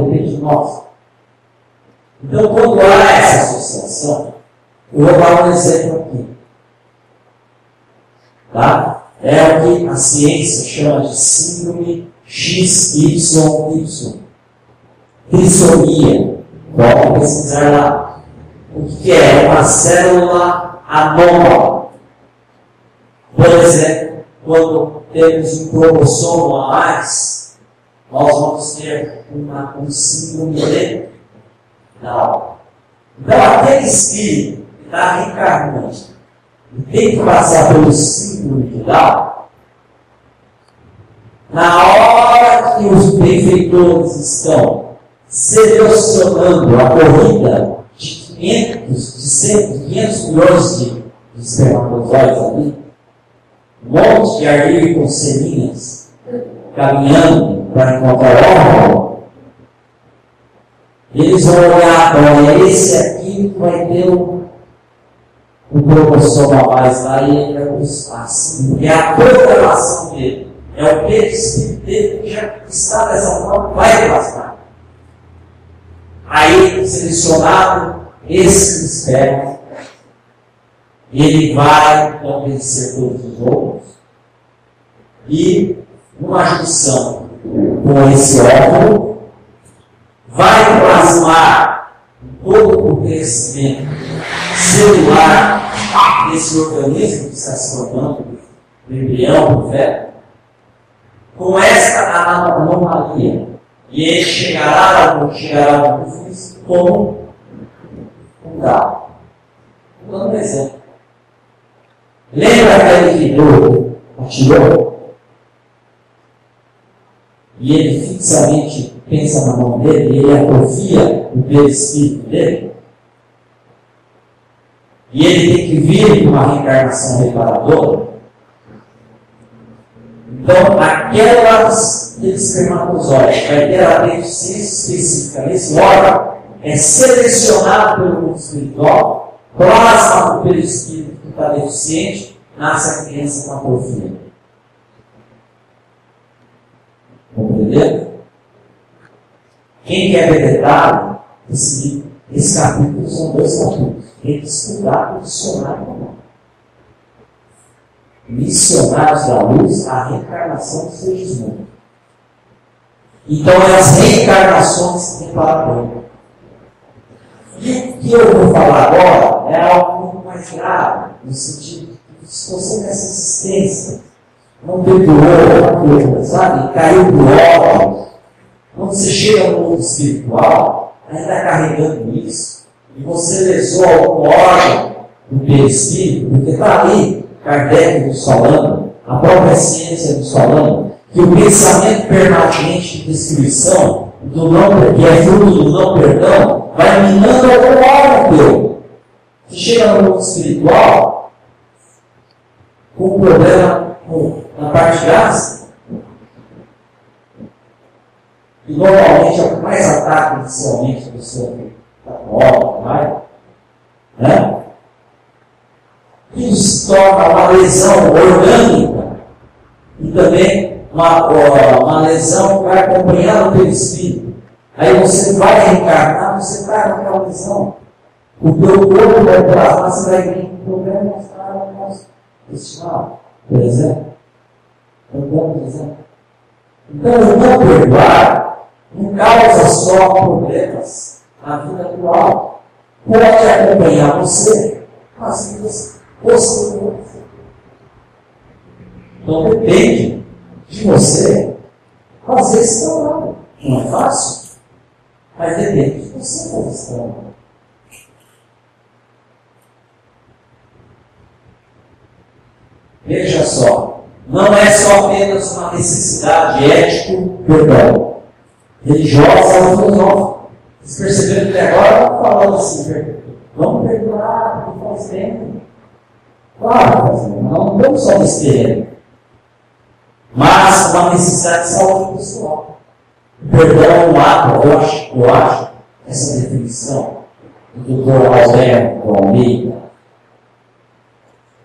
depende de nós. Então, quando há essa associação, eu vou dar um exemplo aqui. Tá? É o que a ciência chama de síndrome XYY. Trissomia. Vamos pesquisar lá. O que é? Uma célula anômala. Por exemplo, quando temos um cromossomo a mais, nós vamos ter um síndrome de Down. Então, aquele espírito que está reencarnando e tem que passar pelo síndrome de Down, na hora que os benfeitores estão selecionando a corrida de 500 milhões de espermatozoides ali, um monte de ardilha com selinhas caminhando para encontrar o órgão, eles vão olhar, olha, esse aqui vai ter um cromossomo a mais lá e ele vai para o espaço. Porque a programação dele é o perispírito dele que já está dessa forma, vai devastar. Aí, selecionado esse esperma, ele vai então vencer todos os outros e, numa junção com esse óvulo, vai plasmar todo o crescimento celular desse organismo que está se formando, do embrião, do feto, com esta anomalia. E ele chegará ao físico como um galo. Vou dar um exemplo. Lembra aquele que atirou? E ele fixamente pensa na mão dele, e ele atrofia o perispírito dele? E ele tem que vir com uma reencarnação reparadora? Então, aquele espermatozoide vai ter a deficiência específica nesse órgão, é selecionado pelo mundo espiritual, plasma o perispírito que está deficiente, nasce a criança com atrofia. Compreendeu? Quem quer ver detalhe, esse capítulo são 2 capítulos. Tem que estudar o dicionário. Missionários da luz, a reencarnação dos Segismundo. Então, é as reencarnações que tem para ver. E o que eu vou falar agora é algo muito mais grave, no sentido de que se você nessa existência não perdoou uma coisa, sabe? Caiu do órgão. Quando você chega no mundo espiritual, ainda está carregando isso, e você lesou algum órgão do perispírito, porque está ali. Kardec nos falando, a própria ciência nos falando, que o pensamento permanente de destruição, que é fruto do não perdão, vai minando algum órgão teu. Você chega no mundo espiritual com um problema na parte gástrica, e normalmente é o que mais ataca inicialmente a pessoa que está com órgão, né? Isso se torna uma lesão orgânica e também uma lesão que vai acompanhar o perispírito. Aí você vai reencarnar, você está naquela lesão. O teu corpo vai plasmar, você vai vir com problemas intestinal, por exemplo. Então, o não perdoar não causa só problemas na vida atual. Pode acompanhar você, mas você. Então depende de você fazer esse trabalho. Não é fácil, mas depende de você fazer esse trabalho. Veja só, não é só apenas uma necessidade ético, religiosa ou filosófica. Vocês perceberam que agora estão falando assim, vamos perdoar, porque faz tempo. Claro, não estamos só besteira, mas uma necessidade de saúde pessoal. O perdão é um ato, eu acho, essa definição do Dr. Alberto Almeida,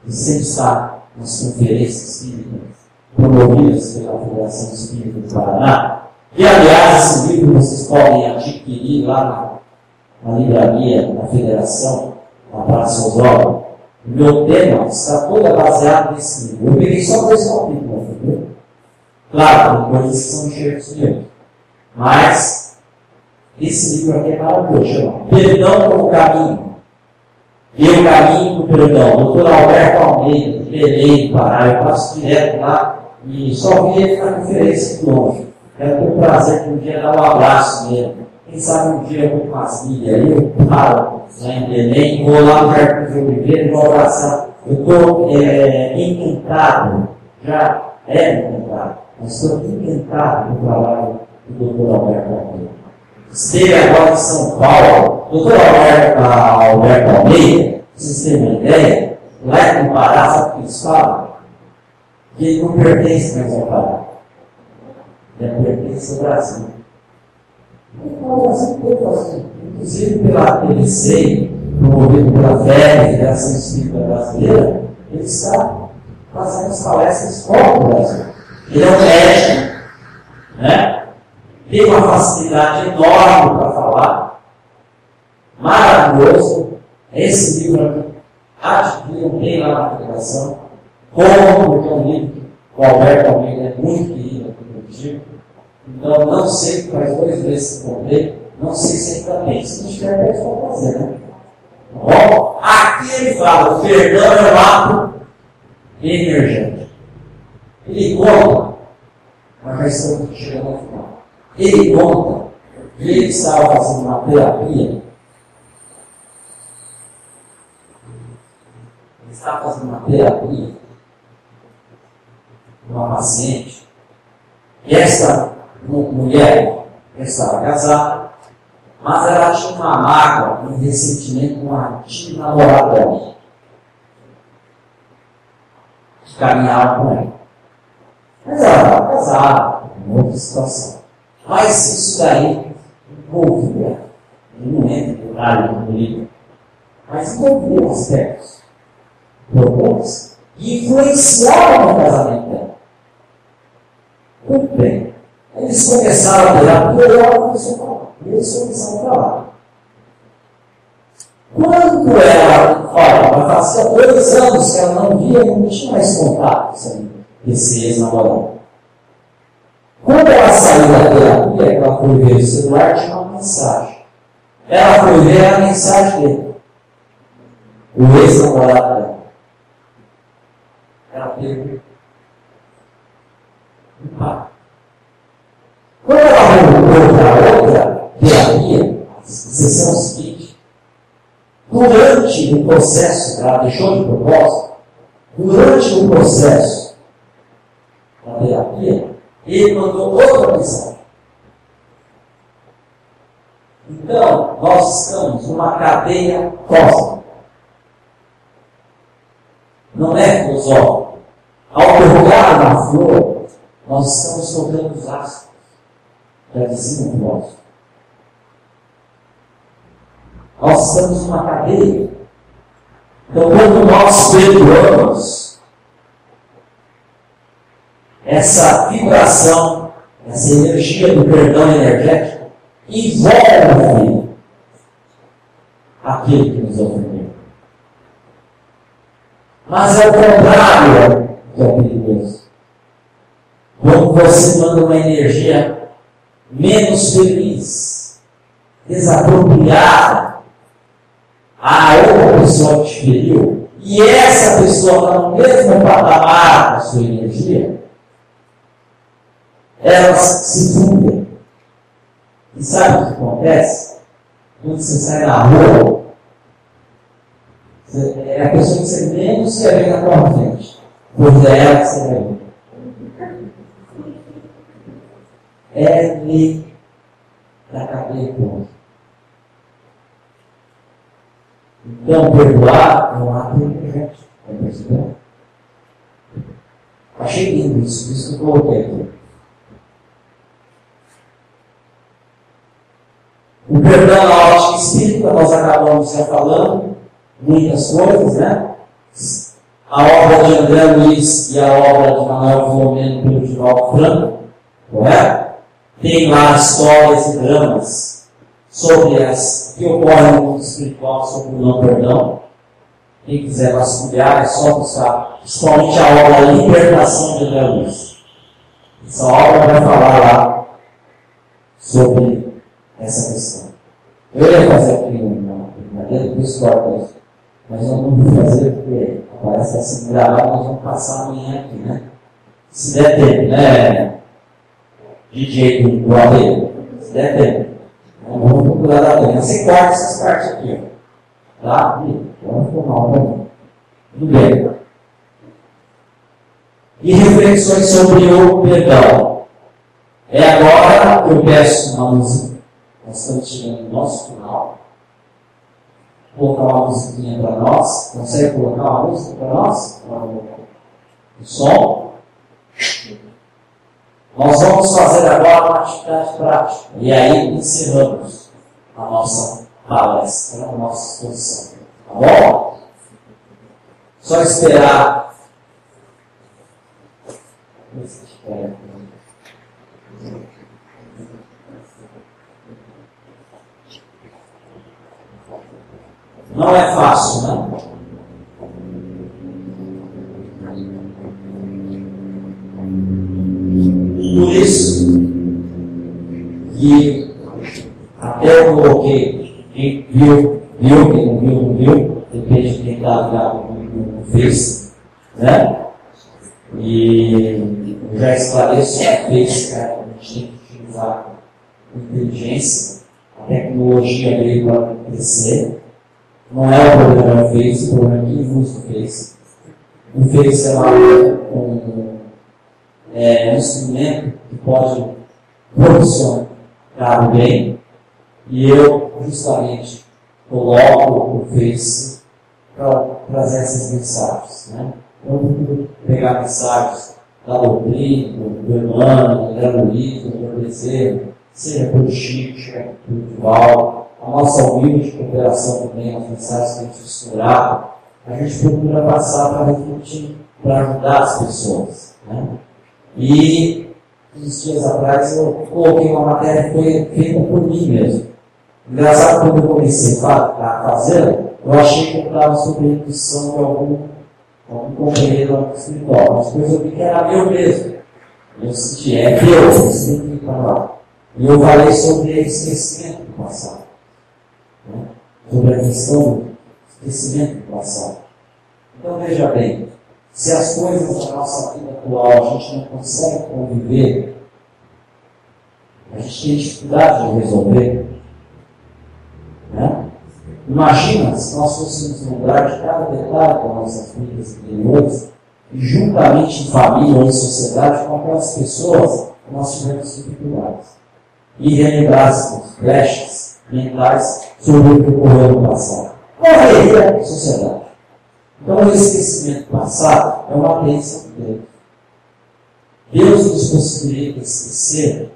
que sempre está nas conferências espíritas promovidas pela Federação Espírita do Paraná, E, aliás, esse livro vocês podem adquirir lá na livraria da Federação, na Praça Osório. O meu tema está todo baseado nesse livro. Eu peguei só 2 capítulos, entendeu? Claro, tem coisas que são enxertos meus. Mas, esse livro aqui é maravilhoso, chama Perdão como Caminho. E o caminho do perdão. Dr. Alberto Almeida, de Belém, Pará. Eu passo direto lá e só vi ele na conferência de longe. Quero ter o prazer de um dia dar um abraço nele. Quem sabe um dia eu vou com as milhas aí, eu paro lá em Belém, vou lá no Jardim de Oliveira e vou abraçar. Eu estou encantado, já encantado, mas estou encantado com o trabalho do Dr. Alberto Almeida. Esteve agora em São Paulo, Dr. Alberto Almeida, pra vocês terem uma ideia, lá em Pará, sabe o que eles falam? Que ele não pertence mais ao Pará. Ele pertence ao Brasil. O Brasil todo assim, inclusive pela TVC, promovido pela Federação Espírita Brasileira, ele está fazendo as palestras fora do Brasil. Ele é um médico, né? Tem uma facilidade enorme para falar, maravilhoso. Esse livro aqui, adquiram bem lá na Federação, porque é um livro que o Alberto Almeida é muito querido aqui no Rio. Então, não sei, faz 2 meses que comprei, não sei se ainda tem. Se não tiver, pode só fazer, né? Bom, aqui ele fala: o perdão é um ato emergente. Ele conta, mas já estamos chegando ao final. Ele conta que ele estava fazendo uma terapia. Ele estava fazendo uma terapia com uma paciente. E essa mulher estava casada, mas ela tinha uma mágoa, um ressentimento com uma antiga namorada dela, que caminhava com ela. Mas ela estava casada, em outra situação. Mas isso daí envolvia, eu não lembro do detalhe do livro, mas envolvia aspectos, problemas, que influenciavam no casamento dela. Muito bem. Eles começaram a terapia e ela começou a falar. E eles começaram a falar. Quando ela, olha, fazia 2 anos que ela não via, não tinha mais contato com esse ex-namorado. Quando ela saiu da terapia, que ela foi ver o celular, tinha uma mensagem. Ela foi ver a mensagem dele. O ex-namorado dela. Ela teve um impacto. Quando ela voltou para outra terapia, a sessão seguinte, durante o processo, ela deixou de propósito, durante o processo da terapia, ele mandou outra mensagem. Então, nós estamos numa cadeia cósmica. Não é filosófico. Ao derrubar uma flor, nós estamos soltando os astros. Já dizia o filósofo. Nós estamos numa cadeia. Então, quando nós perdoamos, essa vibração, essa energia do perdão energético, envolve aquele que nos ofendeu. Mas é o contrário que é perigoso. Quando você manda uma energia menos feliz, desapropriada, a outra pessoa que te feriu, e essa pessoa está no mesmo patamar da sua energia, elas se fundem. E sabe o que acontece? Quando você sai na rua, é a pessoa que você menos quer ver na tua frente, pois é ela que você vai ver. É lei da cadeia econômica. Então, perdoar é um ato emergente. Está percebendo? Achei lindo isso que eu coloquei aqui. O perdão na ótica espírita, nós acabamos já falando muitas coisas, né? A obra de André Luiz e a obra de Manuel Filomeno pelo Divaldo Franco, correto? tem lá histórias e dramas sobre as que ocorrem no mundo espiritual sobre o não perdão. Quem quiser vasculhar é só buscar, principalmente a obra Libertação de André Luiz. Essa obra vai falar lá sobre essa questão. Eu ia fazer aqui uma brincadeira, por isso corta isso. Mas eu não vou fazer porque parece assim gravado, nós vamos passar amanhã aqui, né? Se der tempo, né? DJ do Aldeia. Se der tempo. Vamos procurar dar tempo. Você corta essas partes aqui, ó. Tá? Vamos formar um. Tudo bem. E reflexões sobre o perdão. É agora que eu peço uma música. Nós estamos chegando no nosso final. Vou colocar uma musiquinha para nós. Consegue colocar uma música para nós? O som. Nós vamos fazer agora uma atividade prática. E aí encerramos a nossa palestra, a nossa exposição. Tá bom? Só esperar. Não é fácil, né? Por isso que até eu coloquei, quem viu, quem não viu, não viu, depende de quem está ligado no Face, né? E eu já esclareço que o Face, cara, a gente tem que utilizar inteligência, a tecnologia veio para crescer. Não é o problema do Face, o problema é quem usa o Face. O Face é um instrumento que pode proporcionar o bem, e eu justamente coloco o Face para trazer essas mensagens. Né? Eu procuro pegar mensagens da doutrina, do Emmanuel, do Luiz, do Bezerra, seja pelo Chico, pelo Divaldo, a nossa humilde cooperação também, as mensagens que a gente esturar, a gente procura passar para refletir, para ajudar as pessoas. Né? E uns dias atrás eu coloquei uma matéria que foi feita por mim mesmo. Engraçado, quando eu comecei a fazer, eu achei que eu estava sob a indução de algum companheiro espiritual, mas depois eu vi que era meu mesmo. Eu senti, Deus, você tem que ir para lá. E eu falei sobre esquecimento do passado. Né? Sobre a questão do esquecimento do passado. Então veja bem, se as coisas da nossa vida atual a gente não consegue conviver, a gente tem dificuldade de resolver. Né? Imagina se nós fôssemos lembrar de cada detalhe das nossas vidas interiores e juntamente em família ou em sociedade com aquelas pessoas que nós tivemos dificuldades. E relembrássemos brechas mentais sobre o que ocorreu no passado. Qual seria a sociedade? Então, o esquecimento passado é uma bênção de Deus. Deus nos possibilita esquecer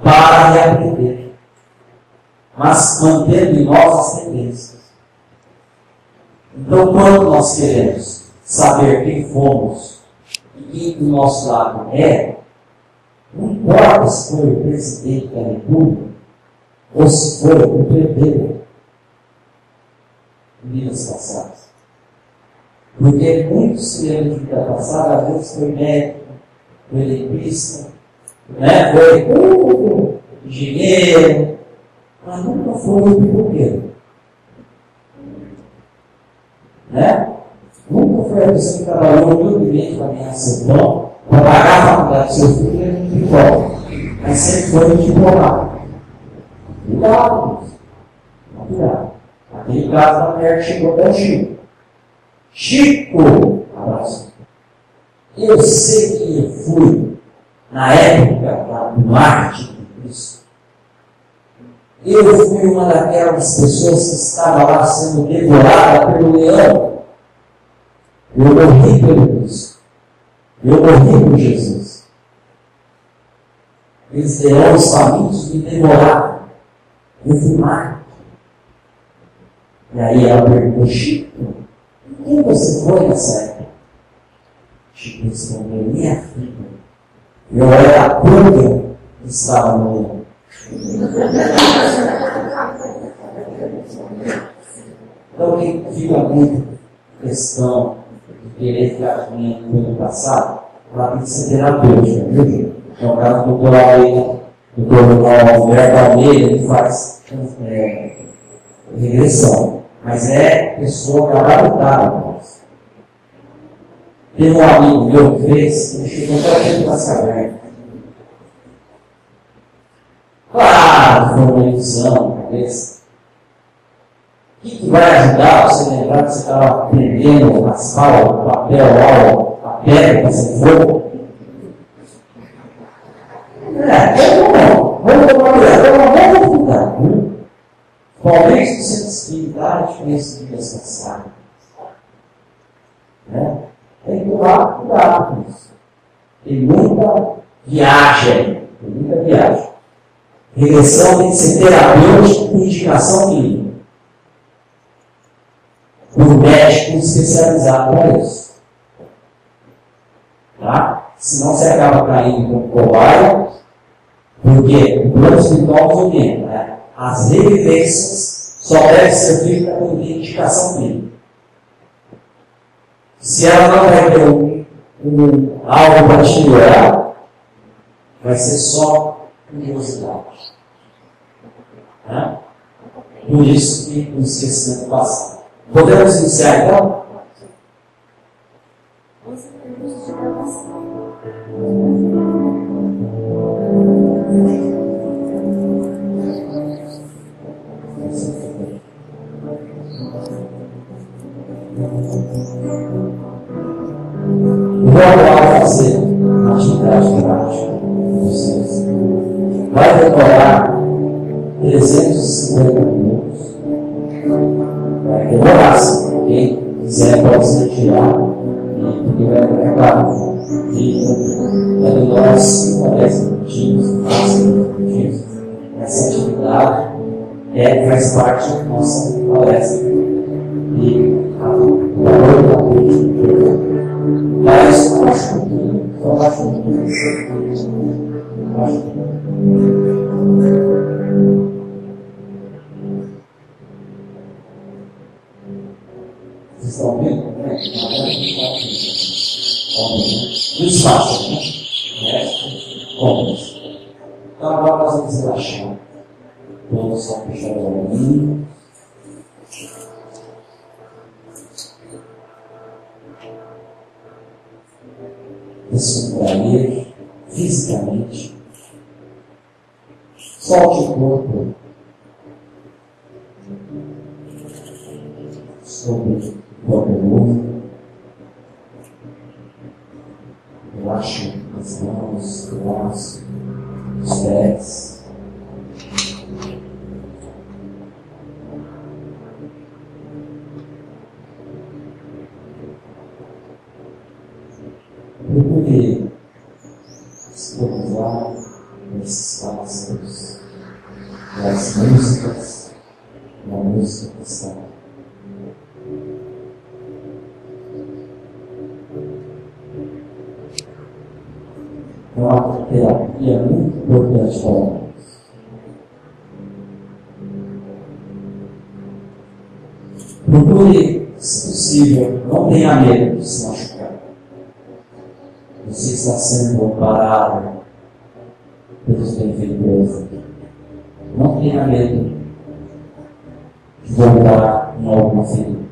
para reaprender, mas mantendo em nós as tendências. Então, quando nós queremos saber quem fomos e quem do nosso lado é, não importa se foi o presidente da República ou se foi o prefeito em vidas passadas. Porque muitos se lembram de vida passada, às vezes foi médico, foi letrista, né? Foi engenheiro, mas nunca foi o pipoqueiro. Né? Nunca foi a pessoa que trabalhou humildemente para ganhar seu pão, para pagar a faculdade do seu filho e não pipoca. Mas sempre foi um diplomata. Cuidado, cuidado. Aquele caso da mulher que chegou até o Chico. Chico! Abraço. Eu sei que eu fui, na época do marketing de Cristo, eu fui uma daquelas pessoas que estava lá sendo devorada pelo leão. Eu morri pelo Cristo. Eu morri por Jesus. Eles leões famintos me devoraram. Eu fui mártir. E aí ela perguntou, Chico, por que você foi nessa época? Chico respondeu, minha filha, Eu era a pulga que estava no leão. Então, que fica muito questão de querer ficar com o passado, ela tem que ser terapêutica, viu? É o caso do doutor Alberto Almeida, ele faz regressão, mas é pessoa gabaritada. Teve um amigo meu que fez, ele chegou para dentro das cavernas. Claro, foi uma ilusão na cabeça. O que vai ajudar você a lembrar que você estava aprendendo asfalto, o papel, a pedra para ser fogo? Vamos tomar cuidado, vamos cuidar. Talvez você tenha espiritualidade conheça vidas passadas. Tem que tomar cuidado com isso. Tem muita viagem. Regressão tem que ser terapêutica com indicação clínica. Por médico especializado para isso. Tá? Senão você acaba caindo como cobaia, porque o plano espiritual nos orienta. Né? As revivências só devem ser feitas com indicação clínica. Se ela não vai ter algo para te melhorar, vai ser só curiosidade. Né? Por isso que o esquecimento passa. Podemos iniciar então? Vou agora fazer uma atividade prática com vocês. Vai demorar 350 minutos. Vai demorar, sim. Quem quiser pode se retirar, porque vai acabar. Vai demorar 5 a 10 minutinhos, no máximo 10 minutinhos. Essa atividade faz parte da nossa palestra. E a valor da noite. Mas eu acho que vocês estão vendo? O espaço, né? Então agora nós vamos relaxar. Vamos só fechar os olhinhos. Descontrair fisicamente. Solte o corpo sobre o próprio mundo. Relaxe as mãos, os braços, os pés. Procure se localizar nesses pássaros, nas músicas, na música que está. É uma terapia muito importante para nós. Procure, se possível, não tenha medo de se machucar. Você está sendo amparado pelos benfeitores. Não tenha medo de voltar em alguma ferida.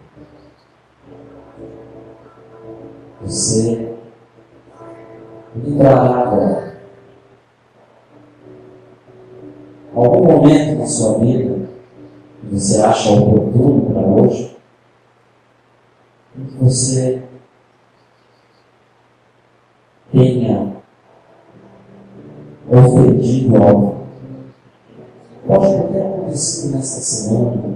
Você livrará agora. Algum momento na sua vida que você acha oportuno para hoje, que você tenha ofendido algo. Pode não ter acontecido nesta semana,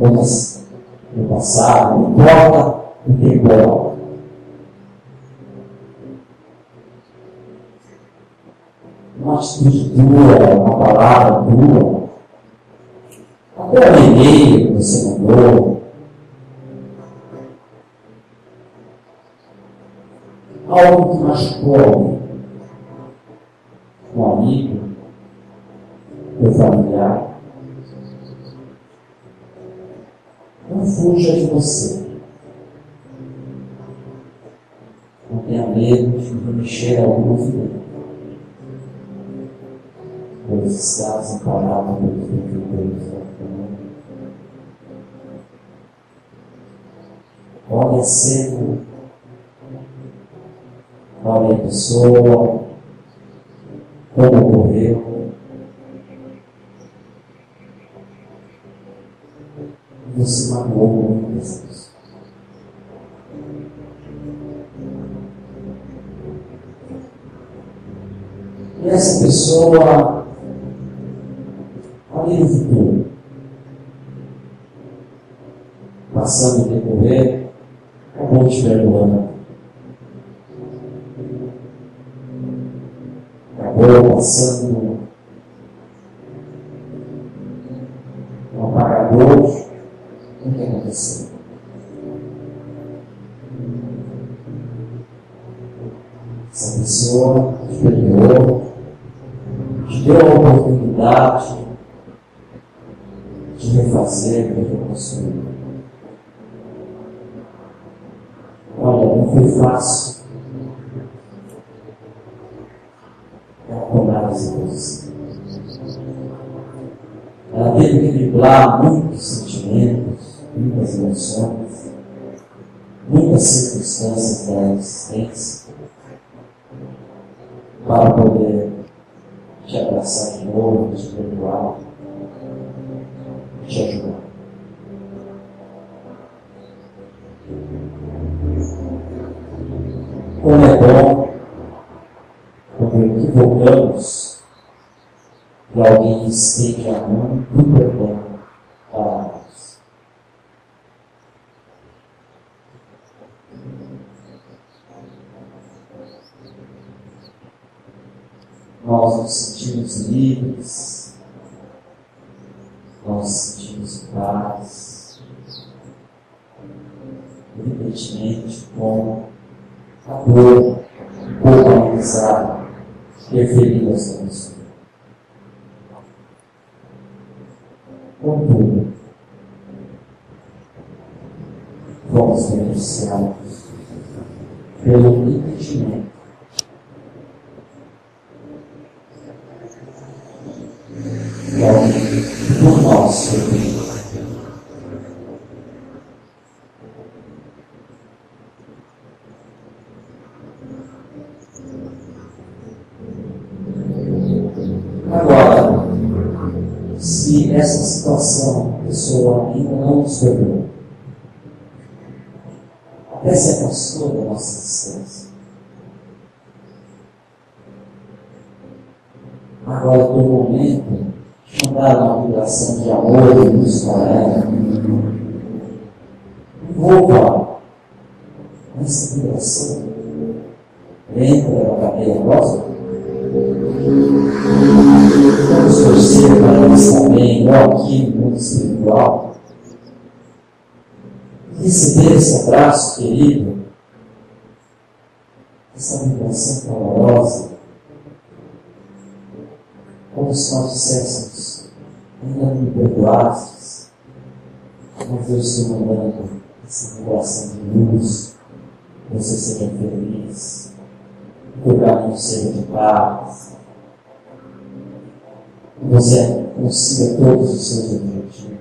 ou no passado, não importa o temporal. Uma atitude dura, uma palavra dura, até um e-mail que você mandou, algo que machucou alguém, um amigo, um familiar. Não fuja de você. Não tenha medo de mexer alguma vida. Pois está desamparado pelos benfeitores da família. Olhe a cena, olhe a pessoa, como ocorreu. Você magoou muitas pessoas. E essa pessoa, ali no futuro, passando o decorrer, acabou te perdoando. Acabou passando um apagador. O que aconteceu? Essa pessoa te perdoou, te deu a oportunidade de refazer, de reconstruir. Olha, não foi fácil. Ela cobrar as coisas. Ela teve que driblar muitos sentimentos, muitas emoções, muitas circunstâncias da existência para poder te abraçar de novo, te perdoar, te ajudar. Como é bom quando equivocamos e alguém estende a mão do perdão para nós. Nós nos sentimos livres, nós nos sentimos em paz, evidentemente com a dor um pouco amenizada, interferindo essa pessoa. Contudo, fomos beneficiados pelo entendimento do nosso Deus. Agora, se essa situação a pessoa ainda não nos perdoou, até se afastou da nossa existência, agora do momento de mandar uma vibração de amor e luz para ela, envolva essa vibração dentro da cadeia rosa. Vamos torcer para ela estar bem, igual aqui no mundo espiritual. Receber esse abraço querido, essa vibração calorosa, como se nós disséssemos, ainda não me perdoastes, mas eu estou mandando essa vibração de luz, que você seja feliz, que o caminho seja de paz, que você consiga todos os seus objetivos.